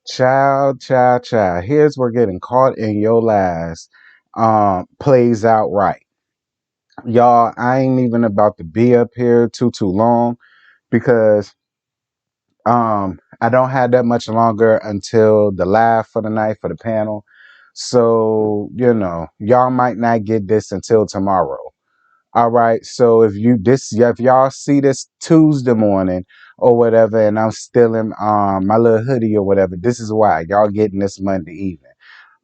Child. Here's where getting caught in your lies plays out right. Y'all, I ain't even about to be up here too long because I don't have that much longer until the live for the night for the panel. So, y'all might not get this until tomorrow. All right. So if y'all see this Tuesday morning or whatever, and I'm still in my little hoodie or whatever, this is why y'all getting this Monday evening.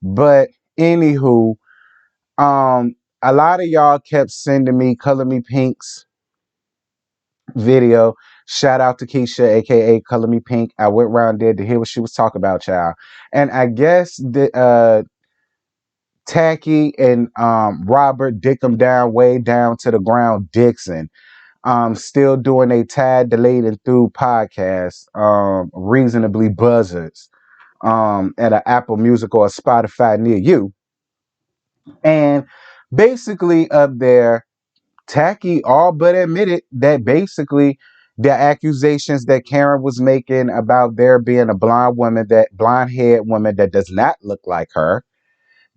But anywho, a lot of y'all kept sending me Color Me Pink's video. Shout out to Keisha, aka Color Me Pink. I went around there to hear what she was talking about, child. And I guess the Tacky and Robert dick them down way down to the ground. Dixon still doing a tad delayed and through podcast, reasonably buzzards, at an Apple Music or a Spotify near you. And basically up there, Tacky all but admitted that basically the accusations that Karen was making about there being a blonde haired woman that does not look like her,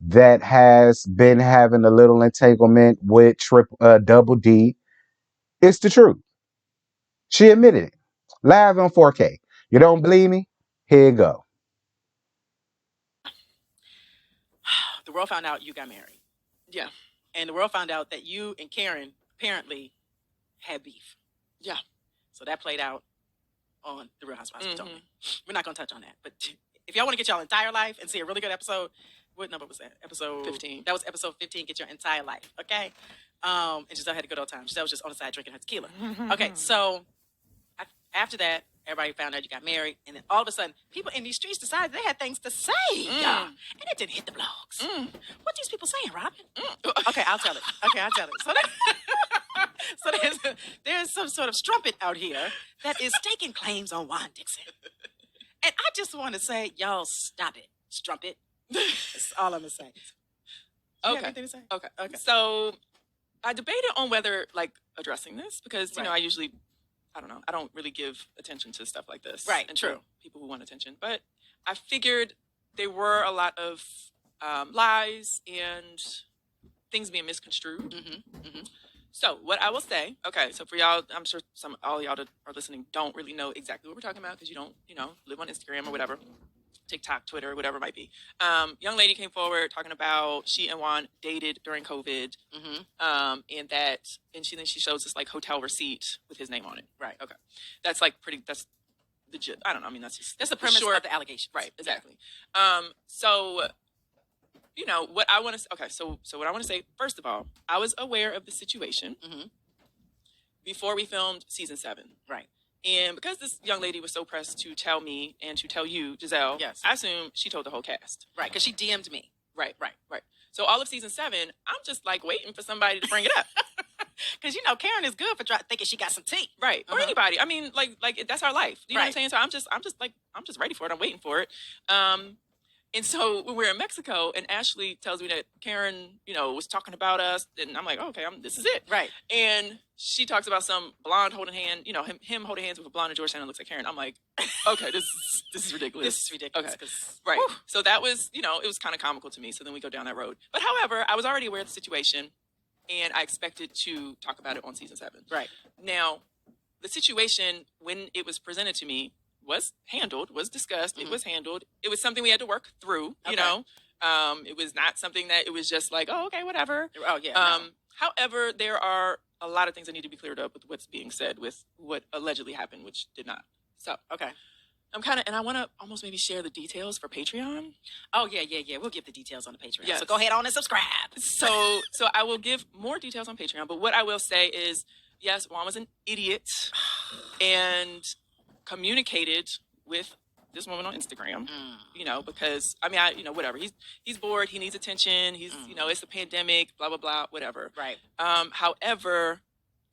that has been having a little entanglement with Double D, is the truth. She admitted it. Live on 4K. You don't believe me? Here you go. The world found out you got married. Yeah. And the world found out that you and Karen apparently had beef. Yeah. So that played out on The Real Housewives of Potomac. We're not going to touch on that. But if y'all want to get y'all entire life and see a really good episode, what number was that? Episode 15. That was episode 15. Get your entire life. Okay? And Giselle had a good old time. Giselle was just on the side drinking her tequila. Okay, so after that, everybody found out you got married, and then all of a sudden, people in these streets decided they had things to say, y'all, and it didn't hit the blogs. What these people saying, Robyn? Okay, I'll tell it. So there's some sort of strumpet out here that is staking claims on Juan Dixon, and I just want to say, y'all, stop it, strumpet. That's all I'm gonna say. You have anything to say? Okay. So I debated on whether addressing this because I usually. I don't know. I don't really give attention to stuff like this. Right, and true. People who want attention. But I figured there were a lot of lies and things being misconstrued. So what I will say, okay, so for y'all, I'm sure all y'all that are listening don't really know exactly what we're talking about because you don't, live on Instagram or whatever. TikTok, Twitter, whatever it might be. Young lady came forward talking about she and Juan dated during COVID, and she shows this hotel receipt with his name on it. Right. Okay, that's that's legit. I don't know. I mean, that's the premise of the allegation. Right. Exactly. So what I want to. Okay. So what I want to say first of all, I was aware of the situation before we filmed season 7. Right. And because this young lady was so pressed to tell me and to tell you, Giselle, yes, I assume she told the whole cast. Right, because she DM'd me. Right. So all of season 7, I'm just waiting for somebody to bring it up. Because Karen is good for thinking she got some tea. Right. Or anybody. I mean, that's our life. You know what I'm saying? So I'm just ready for it. I'm waiting for it. And so when we're in Mexico and Ashley tells me that Karen, was talking about us, and I'm like, oh, okay, this is it. Right. And she talks about some blonde holding hand, him holding hands with a blonde and Georgetown that looks like Karen. I'm like, okay, this is ridiculous. This is ridiculous. Okay. Right. Whew. So that was, it was kind of comical to me. So then we go down that road. But however, I was already aware of the situation and I expected to talk about it on season 7. Right. Now, the situation when it was presented to me was discussed. It was handled. It was something we had to work through, you know. It was not something that it was just oh, okay, whatever. Oh, yeah. No. However, there are a lot of things that need to be cleared up with what's being said with what allegedly happened, which did not. So, okay. and I want to almost maybe share the details for Patreon. Oh, yeah. We'll give the details on the Patreon. Yes. So go ahead on and subscribe. So I will give more details on Patreon, but what I will say is, yes, Juan was an idiot and communicated with this woman on Instagram, because whatever. He's bored. He needs attention. He's, it's a pandemic, blah, blah, blah, whatever. Right. However,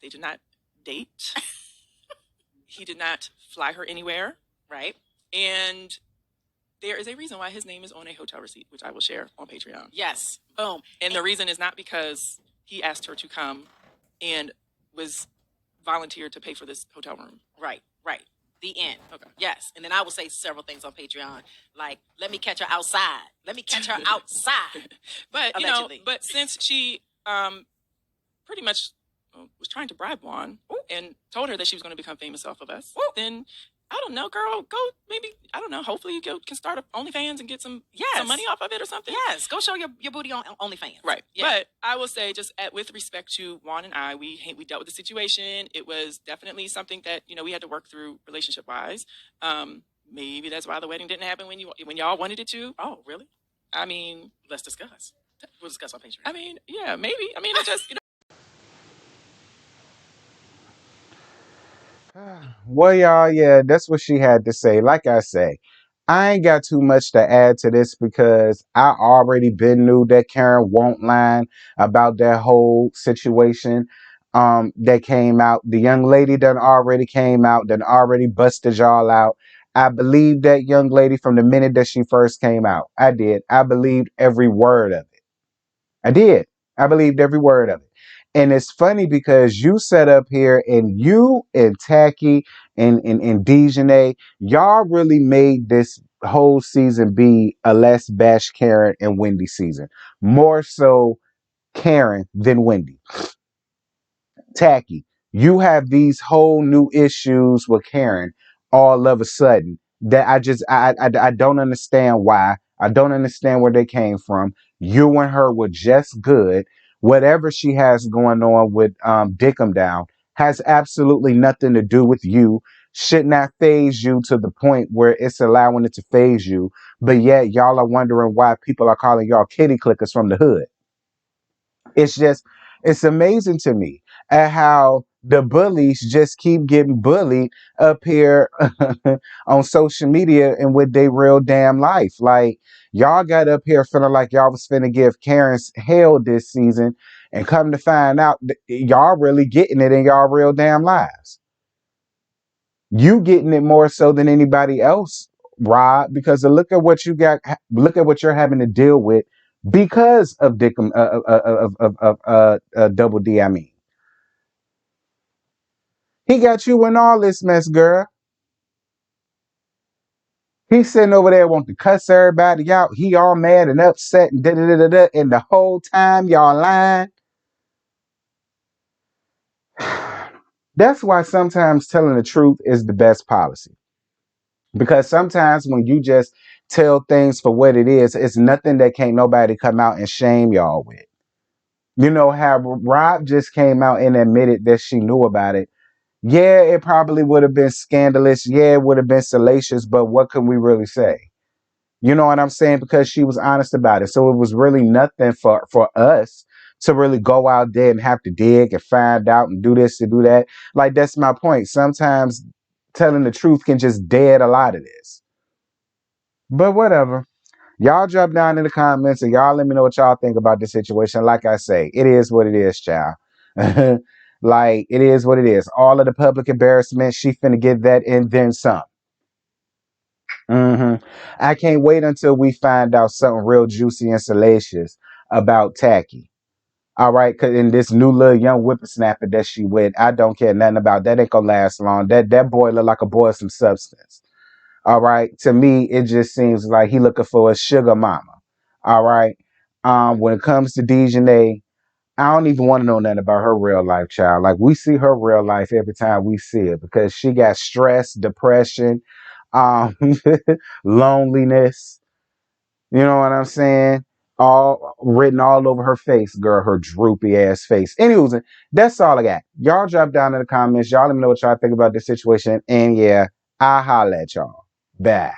they did not date. He did not fly her anywhere. Right. And there is a reason why his name is on a hotel receipt, which I will share on Patreon. Yes. Boom. And the reason is not because he asked her to come and was volunteered to pay for this hotel room. Right. The end. Okay. Yes. And then I will say several things on Patreon, like, let me catch her outside. Let me catch her outside. But, allegedly. but since she pretty much was trying to bribe Jaun and told her that she was going to become famous off of us, then I don't know, girl, go maybe, I don't know, hopefully you can start up OnlyFans and get some money off of it or something. Yes, go show your booty on OnlyFans. Right. Yeah. But I will say, just with respect to Jaun and I, we dealt with the situation. It was definitely something that, we had to work through relationship-wise. Maybe that's why the wedding didn't happen when y'all wanted it to. Oh, really? I mean, let's discuss. We'll discuss on Patreon. I mean, yeah, maybe. I mean, it just, Well, y'all, yeah, that's what she had to say. Like I say, I ain't got too much to add to this because I already been knew that Karen won't lie about that whole situation that came out. The young lady done already came out, done already busted y'all out. I believed that young lady from the minute that she first came out. I did. I believed every word of it. I did. I believed every word of it. And it's funny because you set up here and you and Tacky and Dejanay, y'all really made this whole season be a less bash Karen and Wendy season. More so Karen than Wendy. Tacky, you have these whole new issues with Karen all of a sudden that I don't understand why. I don't understand where they came from. You and her were just good. Whatever she has going on with Dickum Down has absolutely nothing to do with you. Should not phase you to the point where it's allowing it to phase you. But yet y'all are wondering why people are calling y'all kitty clickers from the hood. It's amazing to me at how the bullies just keep getting bullied up here on social media and with their real damn life. Like, y'all got up here feeling like y'all was finna give Karen's hell this season, and come to find out y'all really getting it in y'all real damn lives. You getting it more so than anybody else, Rob, because look at what you got. Look at what you're having to deal with because of Dickum, Double D. I mean, he got you in all this mess, girl. He's sitting over there wanting to cuss everybody out. He all mad and upset and da. And the whole time y'all lying. That's why sometimes telling the truth is the best policy. Because sometimes when you just tell things for what it is, it's nothing that can't nobody come out and shame y'all with. You know how Rob just came out and admitted that she knew about it. Yeah, it probably would have been scandalous. Yeah, it would have been salacious, but what can we really say? You know what I'm saying? Because she was honest about it. So it was really nothing for us to really go out there and have to dig and find out and do this and do that. Like, that's my point. Sometimes telling the truth can just dead a lot of this. But whatever. Y'all drop down in the comments and y'all let me know what y'all think about this situation. Like I say, it is what it is, child. Like, it is what it is. All of the public embarrassment, she finna get that and then some. I can't wait until we find out something real juicy and salacious about Tacky. All right, cause in this new little young whippersnapper that she with, I don't care nothing about that. Ain't gonna last long. That boy look like a boy of some substance. All right. To me, it just seems like he looking for a sugar mama. All right. When it comes to Dejanay, I don't even want to know nothing about her real life, child. Like, we see her real life every time we see it because she got stress, depression, um, loneliness. You know what I'm saying? All written all over her face, girl, her droopy ass face. Anyways, that's all I got. Y'all drop down in the comments. Y'all let me know what y'all think about this situation. And yeah, I'll holla at y'all. Bye.